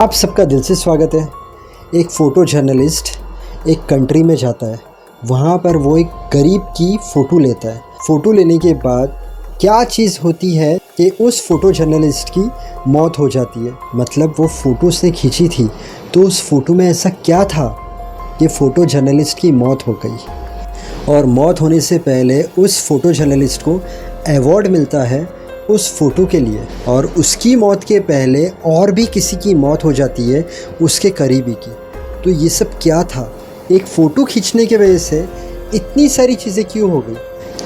आप सबका दिल से स्वागत है। एक फ़ोटो जर्नलिस्ट एक कंट्री में जाता है, वहाँ पर वो एक गरीब की फ़ोटो लेता है। फ़ोटो लेने के बाद क्या चीज़ होती है कि उस फ़ोटो जर्नलिस्ट की मौत हो जाती है। मतलब वो फ़ोटो उसने खींची थी, तो उस फ़ोटो में ऐसा क्या था कि फ़ोटो जर्नलिस्ट की मौत हो गई। और मौत होने से पहले उस फ़ोटो जर्नलिस्ट को अवार्ड मिलता है उस फ़ोटो के लिए, और उसकी मौत के पहले और भी किसी की मौत हो जाती है उसके करीबी की। तो ये सब क्या था? एक फ़ोटो खींचने की वजह से इतनी सारी चीज़ें क्यों हो गई?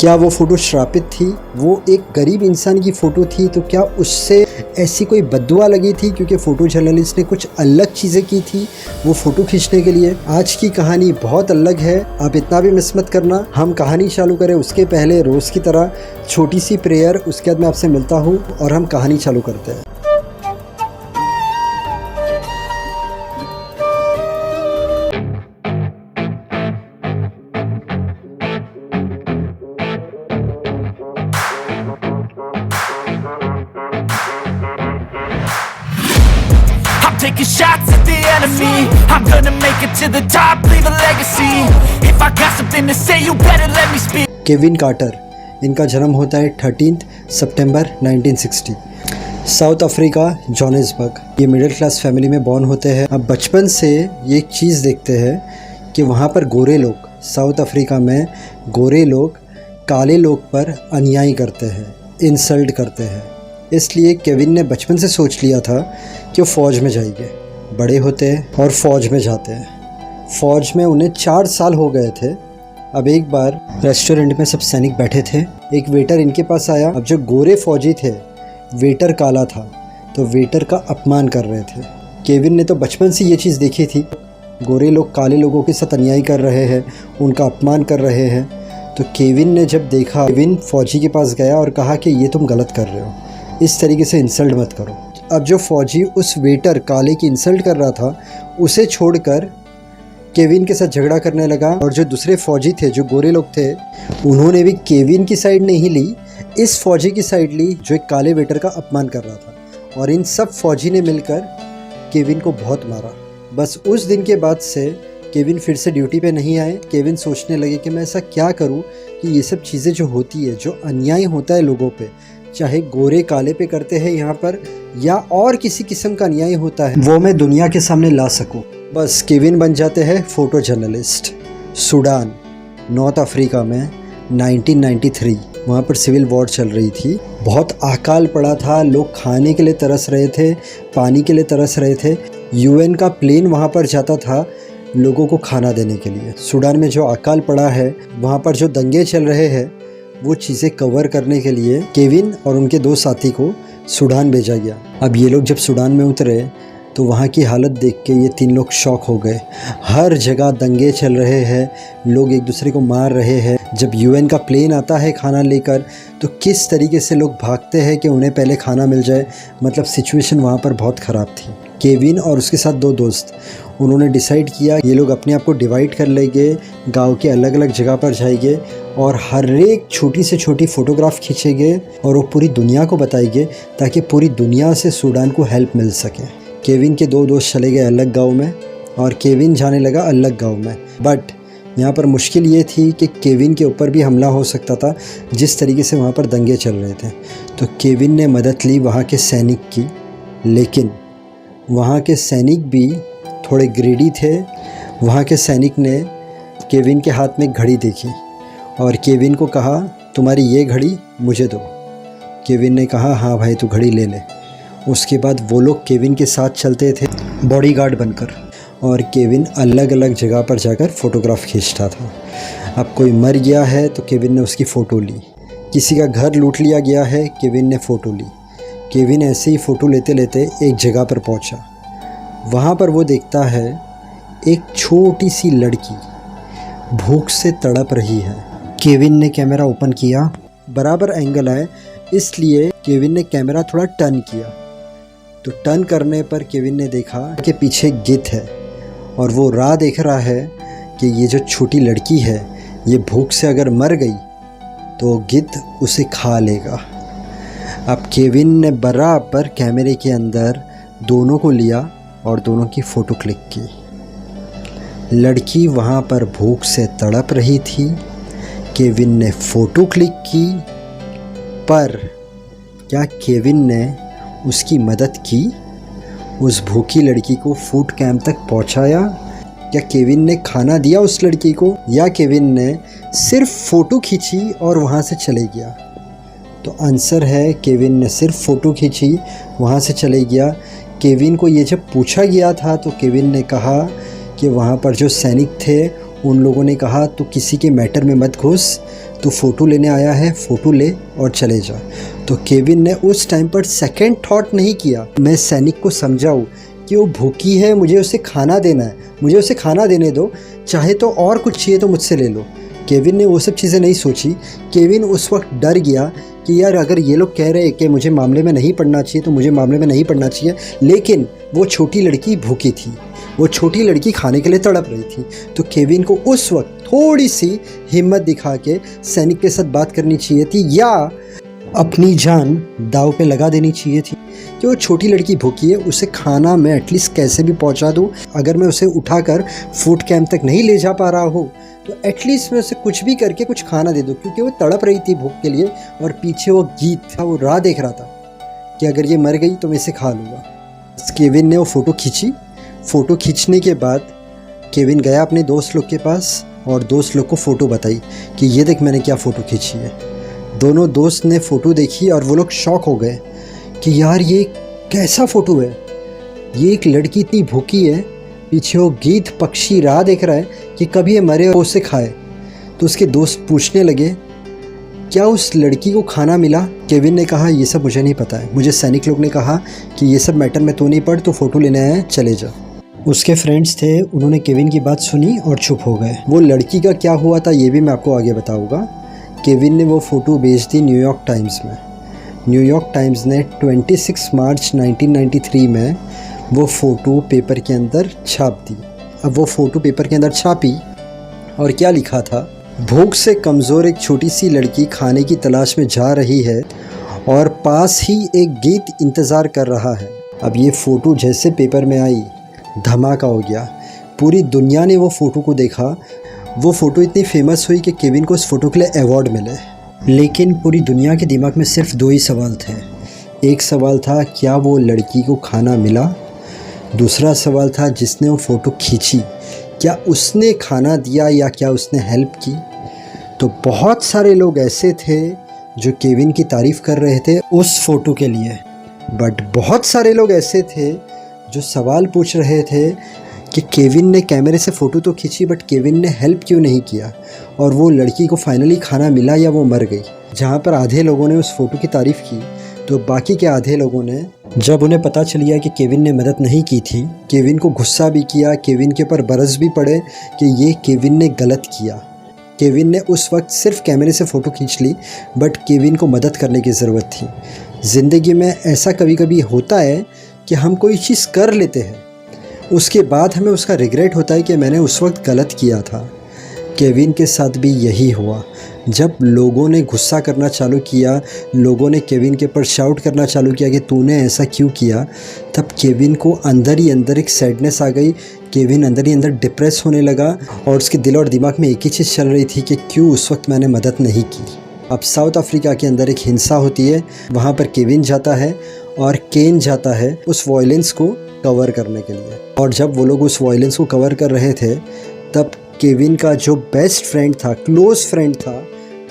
क्या वो फ़ोटो श्रापित थी? वो एक गरीब इंसान की फ़ोटो थी, तो क्या उससे ऐसी कोई बद्दुआ लगी थी क्योंकि फ़ोटो जर्नलिस्ट ने कुछ अलग चीज़ें की थी वो फ़ोटो खींचने के लिए? आज की कहानी बहुत अलग है, आप इतना भी मिस मत करना। हम कहानी चालू करें उसके पहले रोज़ की तरह छोटी सी प्रेयर, उसके बाद मैं आपसे मिलता हूँ और हम कहानी चालू करते हैं। Taking shots at the enemy. I'm gonna make it to the top, leave a legacy. If I got something to say, you better let me speak. Kevin Carter, इनका जन्म होता है 13 सितंबर 1960, साउथ अफ्रीका जोहान्सबर्ग। ये middle class family में born होते हैं। अब बचपन से ये एक चीज़ देखते हैं कि वहाँ पर गोरे लोग, साउथ अफ्रीका में गोरे लोग काले लोग पर अन्याय करते हैं, इंसल्ट करते हैं। इसलिए केविन ने बचपन से सोच लिया था कि वो फ़ौज में जाएंगे। बड़े होते हैं और फ़ौज में जाते हैं। फ़ौज में उन्हें 4 साल हो गए थे। अब एक बार रेस्टोरेंट में सब सैनिक बैठे थे, एक वेटर इनके पास आया। अब जो गोरे फ़ौजी थे, वेटर काला था, तो वेटर का अपमान कर रहे थे। केविन ने तो बचपन से ये चीज़ देखी थी, गोरे लोग काले लोगों के साथ अन्याय कर रहे हैं, उनका अपमान कर रहे हैं। तो केविन ने जब देखा, केविन फ़ौजी के पास गया और कहा कि ये तुम गलत कर रहे हो, इस तरीके से इंसल्ट मत करो। अब जो फ़ौजी उस वेटर काले की इंसल्ट कर रहा था, उसे छोड़कर केविन के साथ झगड़ा करने लगा। और जो दूसरे फ़ौजी थे, जो गोरे लोग थे, उन्होंने भी केविन की साइड नहीं ली, इस फ़ौजी की साइड ली जो एक काले वेटर का अपमान कर रहा था। और इन सब फ़ौजी ने मिलकर केविन को बहुत मारा। बस उस दिन के बाद से केविन फिर से ड्यूटी पे नहीं आए। केविन सोचने लगे कि मैं ऐसा क्या करूं कि ये सब चीज़ें जो होती है, जो अन्याय होता है लोगों पे, चाहे गोरे काले पे करते हैं यहाँ पर, या और किसी किस्म का अन्याय होता है, वो मैं दुनिया के सामने ला सकूं। बस केविन बन जाते हैं photo journalist. Sudan, north Africa में 1993, वहाँ पर सिविल वॉर चल रही थी। बहुत अकाल पड़ा था, लोग खाने के लिए तरस रहे थे, पानी के लिए तरस रहे थे। UN का प्लेन वहाँ पर जाता था लोगों को खाना देने के लिए। सूडान में जो अकाल पड़ा है, वहाँ पर जो दंगे चल रहे हैं, वो चीज़ें कवर करने के लिए केविन और उनके 2 साथी को सूडान भेजा गया। अब ये लोग जब सूडान में उतरे तो वहाँ की हालत देख के ये 3 लोग शॉक हो गए। हर जगह दंगे चल रहे हैं, लोग एक दूसरे को मार रहे हैं। जब UN का प्लेन आता है खाना लेकर, तो किस तरीके से लोग भागते हैं कि उन्हें पहले खाना मिल जाए। मतलब सिचुएशन वहाँ पर बहुत ख़राब थी। केविन और उसके साथ 2 दोस्त, उन्होंने डिसाइड किया ये लोग अपने आप को डिवाइड कर लेंगे, गांव के अलग अलग जगह पर जाएंगे और हर एक छोटी से छोटी फ़ोटोग्राफ खींचेंगे और वो पूरी दुनिया को बताएंगे, ताकि पूरी दुनिया से सूडान को हेल्प मिल सके। केविन के 2 दोस्त चले गए अलग गांव में और केविन जाने लगा अलग गांव में। बट यहाँ पर मुश्किल ये थी कि केविन के ऊपर भी हमला हो सकता था, जिस तरीके से वहाँ पर दंगे चल रहे थे। तो केविन ने मदद ली वहाँ के सैनिक की, लेकिन वहाँ के सैनिक भी थोड़े ग्रेडी थे। वहाँ के सैनिक ने केविन के हाथ में घड़ी देखी और केविन को कहा, तुम्हारी ये घड़ी मुझे दो। केविन ने कहा, हाँ भाई तू घड़ी ले ले। उसके बाद वो लोग केविन के साथ चलते थे बॉडीगार्ड बनकर, और केविन अलग अलग जगह पर जाकर फ़ोटोग्राफ खींचता था। अब कोई मर गया है तो केविन ने उसकी फ़ोटो ली, किसी का घर लूट लिया गया है, केविन ने फ़ोटो ली। केविन ऐसे ही फ़ोटो लेते लेते एक जगह पर पहुंचा। वहाँ पर वो देखता है एक छोटी सी लड़की भूख से तड़प रही है। केविन ने कैमरा ओपन किया, बराबर एंगल आए, इसलिए केविन ने कैमरा थोड़ा टर्न किया। तो टर्न करने पर केविन ने देखा कि पीछे गिद्ध है और वो राह देख रहा है कि ये जो छोटी लड़की है, ये भूख से अगर मर गई तो गिद्ध उसे खा लेगा। अब केविन ने बराबर कैमरे के अंदर दोनों को लिया और दोनों की फ़ोटो क्लिक की। लड़की वहाँ पर भूख से तड़प रही थी। केविन ने फ़ोटो क्लिक की, पर क्या केविन ने उसकी मदद की? उस भूखी लड़की को फूड कैंप तक पहुँचाया? क्या केविन ने खाना दिया उस लड़की को, या केविन ने सिर्फ फ़ोटो खींची और वहाँ से चले गया? तो आंसर है केविन ने सिर्फ फ़ोटो खींची, वहाँ से चले गया। केविन को ये जब पूछा गया था तो केविन ने कहा कि वहाँ पर जो सैनिक थे उन लोगों ने कहा तो किसी के मैटर में मत घुस, तू फ़ोटो लेने आया है, फ़ोटो ले और चले जा। तो केविन ने उस टाइम पर सेकंड थॉट नहीं किया, मैं सैनिक को समझाऊँ कि वो भूखी है, मुझे उसे खाना देना है, मुझे उसे खाना देने दो, चाहे तो और कुछ चाहिए तो मुझसे ले लो। केविन ने वो सब चीज़ें नहीं सोची। केविन उस वक्त डर गया कि यार अगर ये लोग कह रहे हैं कि मुझे मामले में नहीं पड़ना चाहिए तो मुझे मामले में नहीं पड़ना चाहिए, लेकिन वो छोटी लड़की भूखी थी, वो छोटी लड़की खाने के लिए तड़प रही थी। तो केविन को उस वक्त थोड़ी सी हिम्मत दिखा के सैनिक के साथ बात करनी चाहिए थी, या अपनी जान दाव पे लगा देनी चाहिए थी कि वो छोटी लड़की भूखी है, उसे खाना मैं एटलीस्ट कैसे भी पहुंचा दूं। अगर मैं उसे उठाकर फूड कैंप तक नहीं ले जा पा रहा हूँ तो एटलीस्ट मैं उसे कुछ भी करके कुछ खाना दे दूं, क्योंकि वो तड़प रही थी भूख के लिए और पीछे वो गीत था, वो राह देख रहा था कि अगर ये मर गई तो मैं इसे खा लूँगा। केविन ने वो फ़ोटो खींची। फ़ोटो खींचने के बाद केविन गया अपने दोस्त लोग के पास और दोस्त लोग को फ़ोटो बताई कि ये देख मैंने क्या फ़ोटो खींची है। दोनों दोस्त ने फ़ोटो देखी और वो लोग शॉक हो गए कि यार ये कैसा फ़ोटो है, ये एक लड़की इतनी भूखी है, पीछे वो गीत पक्षी राह देख रहा है कि कभी ये मरे और उसे खाए। तो उसके दोस्त पूछने लगे क्या उस लड़की को खाना मिला? केविन ने कहा ये सब मुझे नहीं पता है, मुझे सैनिक लोग ने कहा कि ये सब मैटर में तो नहीं पड़, तो फ़ोटो लेने आया, चले जा। उसके फ्रेंड्स थे, उन्होंने केविन की बात सुनी और चुप हो गए। वो लड़की का क्या हुआ था ये भी मैं आपको आगे बताऊंगा। केविन ने वो फ़ोटो भेज दी न्यूयॉर्क टाइम्स में। न्यूयॉर्क टाइम्स ने 26 मार्च 1993 में वो फ़ोटो पेपर के अंदर छाप दी। अब वो फ़ोटो पेपर के अंदर छापी और क्या लिखा था, भूख से कमज़ोर एक छोटी सी लड़की खाने की तलाश में जा रही है और पास ही एक गीत इंतज़ार कर रहा है। अब ये फ़ोटो जैसे पेपर में आई धमाका हो गया, पूरी दुनिया ने वो फ़ोटो को देखा। वो फ़ोटो इतनी फेमस हुई कि केविन को उस फ़ोटो के लिए अवार्ड मिले। लेकिन पूरी दुनिया के दिमाग में सिर्फ दो ही सवाल थे। एक सवाल था क्या वो लड़की को खाना मिला, दूसरा सवाल था जिसने वो फ़ोटो खींची क्या उसने खाना दिया या क्या उसने हेल्प की। तो बहुत सारे लोग ऐसे थे जो केविन की तारीफ़ कर रहे थे उस फ़ोटो के लिए, बट बहुत सारे लोग ऐसे थे जो सवाल पूछ रहे थे कि केविन ने कैमरे से फ़ोटो तो खींची बट केविन ने हेल्प क्यों नहीं किया, और वो लड़की को फाइनली खाना मिला या वो मर गई। जहाँ पर आधे लोगों ने उस फ़ोटो की तारीफ़ की तो बाकी के आधे लोगों ने, जब उन्हें पता चल गया कि केविन ने मदद नहीं की थी, केविन को गुस्सा भी किया, केविन के ऊपर बरस भी पड़े कि ये केविन ने गलत किया। केविन ने उस वक्त सिर्फ कैमरे से फ़ोटो खींच ली, बट केविन को मदद करने की ज़रूरत थी। ज़िंदगी में ऐसा कभी कभी होता है कि हम कोई चीज़ कर लेते हैं, उसके बाद हमें उसका रिग्रेट होता है कि मैंने उस वक्त गलत किया था। केविन के साथ भी यही हुआ। जब लोगों ने गुस्सा करना चालू किया, लोगों ने केविन के ऊपर शाउट करना चालू किया कि तूने ऐसा क्यों किया, तब केविन को अंदर ही अंदर एक सैडनेस आ गई। केविन अंदर ही अंदर डिप्रेस होने लगा और उसके दिल और दिमाग में एक ही चीज़ चल रही थी कि क्यों उस वक्त मैंने मदद नहीं की। अब साउथ अफ्रीका के अंदर एक हिंसा होती है, वहाँ पर केविन जाता है और केन जाता है उस वायलेंस को कवर करने के लिए। और जब वो लोग उस वायलेंस को कवर कर रहे थे तब केविन का जो बेस्ट फ्रेंड था, क्लोज फ्रेंड था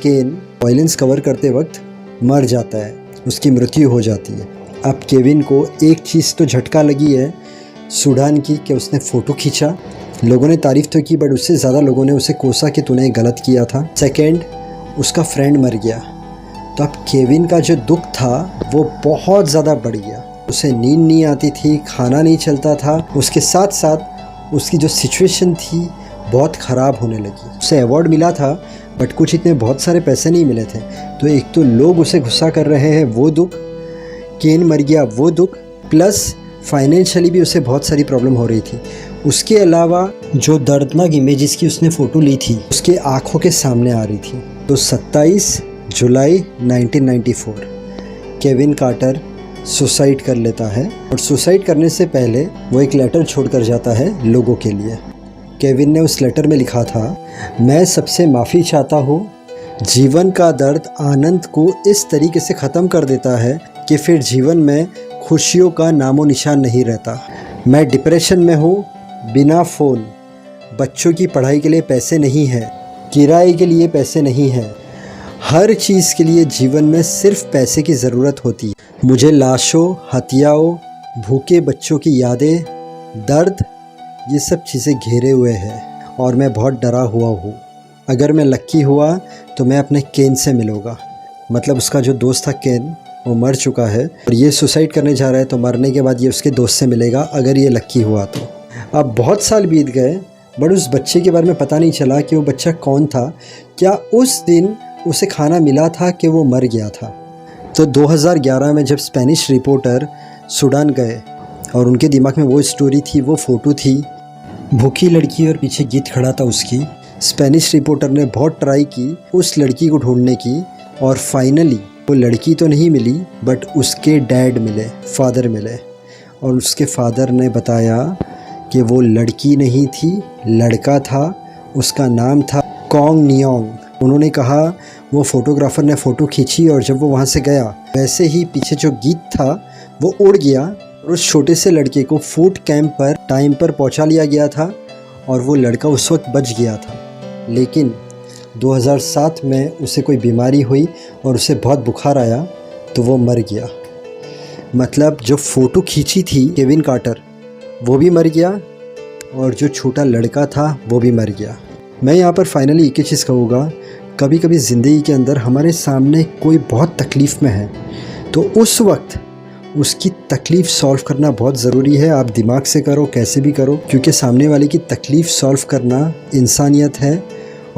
केन, वायलेंस कवर करते वक्त मर जाता है, उसकी मृत्यु हो जाती है। अब केविन को एक चीज़ तो झटका लगी है सूडान की कि उसने फ़ोटो खींचा। लोगों ने तारीफ़ तो की बट उससे ज़्यादा लोगों ने उसे कोसा कि तूने गलत किया था। सेकेंड, उसका फ्रेंड मर गया। तो अब केविन का जो दुख था वो बहुत ज़्यादा बढ़ गया। उसे नींद नहीं आती थी, खाना नहीं चलता था, उसके साथ साथ उसकी जो सिचुएशन थी बहुत ख़राब होने लगी। उसे अवार्ड मिला था बट कुछ इतने बहुत सारे पैसे नहीं मिले थे। तो एक तो लोग उसे गुस्सा कर रहे हैं वो दुख, केन मर गया वो दुख, प्लस फाइनेंशियली भी उसे बहुत सारी प्रॉब्लम हो रही थी। उसके अलावा जो दर्दनाक इमेजेस की उसने फ़ोटो ली थी उसके आँखों के सामने आ रही थी। तो 27 जुलाई 1994 केविन कार्टर सुसाइड कर लेता है और सुसाइड करने से पहले वो एक लेटर छोड़कर जाता है लोगों के लिए। केविन ने उस लेटर में लिखा था, मैं सबसे माफ़ी चाहता हूँ, जीवन का दर्द आनंद को इस तरीके से ख़त्म कर देता है कि फिर जीवन में खुशियों का नामो निशान नहीं रहता। मैं डिप्रेशन में हूँ, बिना फ़ोन, बच्चों की पढ़ाई के लिए पैसे नहीं हैं, किराए के लिए पैसे नहीं हैं, हर चीज़ के लिए जीवन में सिर्फ पैसे की ज़रूरत होती है। मुझे लाशों, हत्याओं, भूखे बच्चों की यादें, दर्द, ये सब चीज़ें घेरे हुए हैं और मैं बहुत डरा हुआ हूँ। अगर मैं लक्की हुआ तो मैं अपने केन से मिलूँगा। मतलब उसका जो दोस्त था केन, वो मर चुका है और ये सुसाइड करने जा रहा है, तो मरने के बाद ये उसके दोस्त से मिलेगा अगर ये लक्की हुआ तो। अब बहुत साल बीत गए बट उस बच्चे के बारे में पता नहीं चला कि वो बच्चा कौन था। क्या उस दिन उसे खाना मिला था कि वो मर गया था? तो 2011 में जब स्पेनिश रिपोर्टर सूडान गए और उनके दिमाग में वो स्टोरी थी, वो फ़ोटो थी, भूखी लड़की और पीछे गीत खड़ा था उसकी। स्पेनिश रिपोर्टर ने बहुत ट्राई की उस लड़की को ढूंढने की और फाइनली वो लड़की तो नहीं मिली बट उसके डैड मिले, फादर मिले। और उसके फादर ने बताया कि वो लड़की नहीं थी, लड़का था, उसका नाम था कॉन्ग नियोंग। उन्होंने कहा वो फ़ोटोग्राफ़र ने फ़ोटो खींची और जब वो वहाँ से गया वैसे ही पीछे जो गीत था वो उड़ गया और उस छोटे से लड़के को फूड कैंप पर टाइम पर पहुँचा लिया गया था और वो लड़का उस वक्त बच गया था। लेकिन 2007 में उसे कोई बीमारी हुई और उसे बहुत बुखार आया तो वो मर गया। मतलब जो फ़ोटो खींची थी केविन कार्टर वो भी मर गया और जो छोटा लड़का था वो भी मर गया। मैं यहाँ पर फाइनली एक ही चीज़ कहूँगा, कभी कभी ज़िंदगी के अंदर हमारे सामने कोई बहुत तकलीफ़ में है तो उस वक्त उसकी तकलीफ़ सॉल्व करना बहुत ज़रूरी है। आप दिमाग से करो, कैसे भी करो, क्योंकि सामने वाले की तकलीफ़ सॉल्व करना इंसानियत है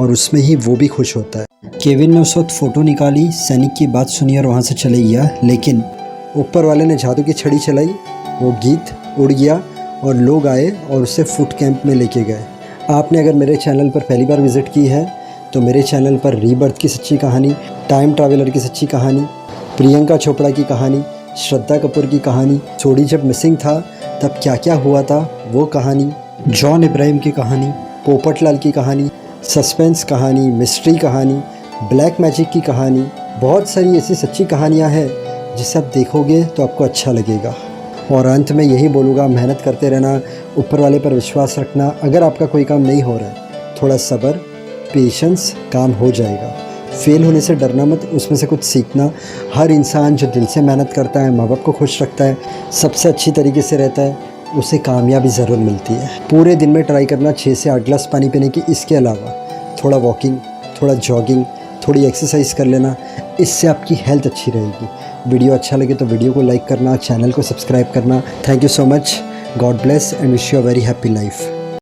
और उसमें ही वो भी खुश होता है। केविन ने उस वक्त फ़ोटो निकाली, सैनिक की बात सुनी और वहाँ से चले गया, लेकिन ऊपर वाले ने जादू की छड़ी चलाई, वो गीत उड़ गया और लोग आए और उसे फूड कैंप में लेके गए। आपने अगर मेरे चैनल पर पहली बार विज़िट की है तो मेरे चैनल पर रीबर्थ की सच्ची कहानी, टाइम ट्रैवलर की सच्ची कहानी, प्रियंका चोपड़ा की कहानी, श्रद्धा कपूर की कहानी, सोडी जब मिसिंग था तब क्या क्या हुआ था वो कहानी, जॉन इब्राहिम की कहानी, पोपटलाल की कहानी, सस्पेंस कहानी, मिस्ट्री कहानी, ब्लैक मैजिक की कहानी, बहुत सारी ऐसी सच्ची कहानियाँ हैं जिसे आप देखोगे तो आपको अच्छा लगेगा। और अंत में यही बोलूँगा, मेहनत करते रहना, ऊपर वाले पर विश्वास रखना। अगर आपका कोई काम नहीं हो रहा है, थोड़ा सब्र, पेशेंस, काम हो जाएगा। फेल होने से डरना मत, उसमें से कुछ सीखना। हर इंसान जो दिल से मेहनत करता है, माँ बाप को खुश रखता है, सबसे अच्छी तरीके से रहता है, उसे कामयाबी ज़रूर मिलती है। पूरे दिन में ट्राई करना 6 से 8 गिलास पानी पीने की। इसके अलावा थोड़ा वॉकिंग, थोड़ा जॉगिंग, थोड़ी एक्सरसाइज कर लेना, इससे आपकी हेल्थ अच्छी रहेगी। वीडियो अच्छा लगे तो वीडियो को लाइक करना, चैनल को सब्सक्राइब करना। Thank you so much. God bless and wish you a very happy life.